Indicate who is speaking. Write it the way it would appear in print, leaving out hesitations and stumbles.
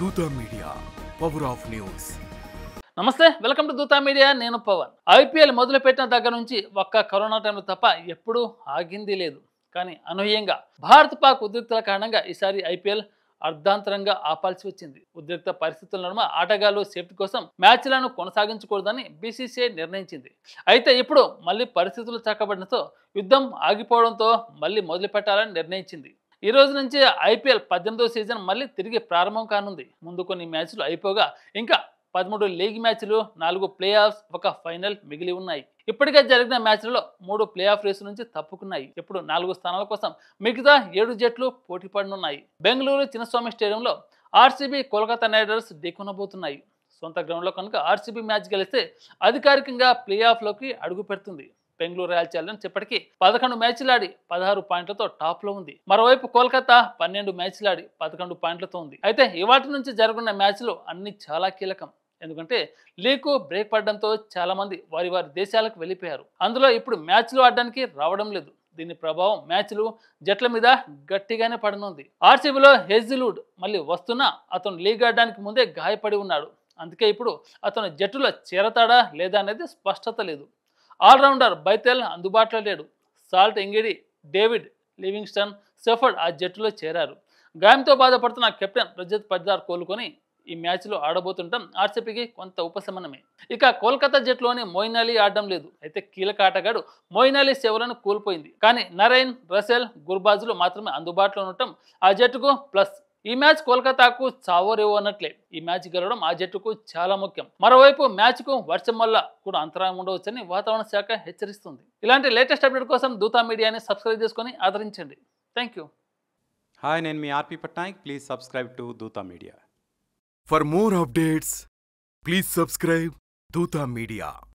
Speaker 1: Dootha media power of news.
Speaker 2: నమస్తే, welcome to Dhoota media. నేను Pawan. IPL మొదలుపెట్టిన దగ్గర నుంచి ఒక్క కరోనా టైంలో తప్ప ఎప్పుడూ ఆగింది లేదు. కానీ అనూహ్యంగా భారత్ పాక్ ఉద్రిక్తల కారణంగా ఈసారి ఐపీఎల్ అర్ధాంతరంగా ఆపాల్సి వచ్చింది. ఉద్రిక్త పరిస్థితుల నడుమ ఆటగాళ్లు సేఫ్టీ కోసం మ్యాచ్లను కొనసాగించకూడదని బీసీసీఐ నిర్ణయించింది. అయితే ఇప్పుడు మళ్ళీ పరిస్థితులు చక్కబడడంతో యుద్ధం ఆగిపోవడంతో మళ్ళీ మొదలు పెట్టాలని నిర్ణయించింది. ఈ రోజు నుంచి ఐపీఎల్ 18వ సీజన్ మళ్ళీ తిరిగి ప్రారంభం కానుంది. ముందు కొన్ని మ్యాచ్లు అయిపోగా ఇంకా 13 లీగ్ మ్యాచ్లు, 4 ప్లే ఆఫ్స్, ఒక ఫైనల్ మిగిలి ఉన్నాయి. ఇప్పటికే జరిగిన మ్యాచ్లలో 3 ప్లే ఆఫ్ రేసు నుంచి తప్పుకున్నాయి. ఇప్పుడు 4 స్థానాల కోసం మిగతా 7 జట్లు పోటీ పడనున్నాయి. బెంగళూరు చిన్నస్వామి స్టేడియంలో ఆర్సీబీ కోల్కతా నైట్ రైడర్స్ ఢీకొనబోతున్నాయి. సొంత గ్రౌండ్లో కనుక ఆర్సీబీ మ్యాచ్ గెలిస్తే అధికారికంగా ప్లే ఆఫ్లోకి అడుగు పెడుతుంది. బెంగళూరు రాయల్ ఛాలెంజర్స్ ఇప్పటికీ 11 మ్యాచ్లు ఆడి 16 పాయింట్లతో టాప్లో ఉంది. మరోవైపు కోల్కతా 12 మ్యాచ్లు ఆడి 11 పాయింట్లతో ఉంది. అయితే ఇవాటి నుంచి జరగనున్న మ్యాచ్లు అన్ని చాలా కీలకం. ఎందుకంటే లీగ్ బ్రేక్ పడడంతో చాలా మంది వారి దేశాలకు వెళ్ళిపోయారు. అందులో ఇప్పుడు మ్యాచ్లు ఆడడానికి రావడం లేదు. దీని ప్రభావం మ్యాచ్లు జట్ల మీద గట్టిగానే పడనుంది. ఆర్సీబీలో హేజిల్వుడ్ మళ్ళీ వస్తున్నా అతను లీగ్ ఆడడానికి ముందే గాయపడి ఉన్నాడు. అందుకే ఇప్పుడు అతను జట్టులో చేరతాడా లేదా అనేది స్పష్టత లేదు. ఆల్రౌండర్ బైతెల్ అందుబాటులో లేడు. సాల్ట్ ఎంగిడి, డేవిడ్ లివింగ్స్టన్, సెఫర్డ్ ఆ జట్టులో చేరారు. గాయంతో బాధపడుతున్న కెప్టెన్ రజత్ పటిదార్ కోలుకొని ఈ మ్యాచ్లో ఆడబోతుండటం ఆర్సీబీకి కొంత ఉపశమనమే. ఇక కోల్కతా జట్టులోని మొయిన్ అలీ ఆడడం లేదు. అయితే కీలక ఆటగాడు మొయిన్ అలీ సేవలను కోల్పోయింది. కానీ నరైన్, రసెల్, గుర్బాజులు మాత్రమే అందుబాటులో ఉండటం ఆ జట్టుకు ప్లస్. ఈ మ్యాచ్ కోల్కతాకు చావో రేవో అన్నట్లే. ఈ మ్యాచ్ గెలవడం ఆ జట్టుకు చాలా ముఖ్యం. మరోవైపు మ్యాచ్కు వర్షం వల్ల కూడా అంతరాయం ఉండవచ్చని వాతావరణ శాఖ హెచ్చరిస్తుంది. ఇలాంటి లేటెస్ట్ అప్డేట్ కోసం దూతా మీడియాని సబ్స్క్రైబ్ చేసుకొని ఆదరించండి. Thank you.
Speaker 3: హాయ్, నేను మీ RP Patnaik. Please subscribe to Dhoota media.
Speaker 1: For more updates please subscribe Dhoota media.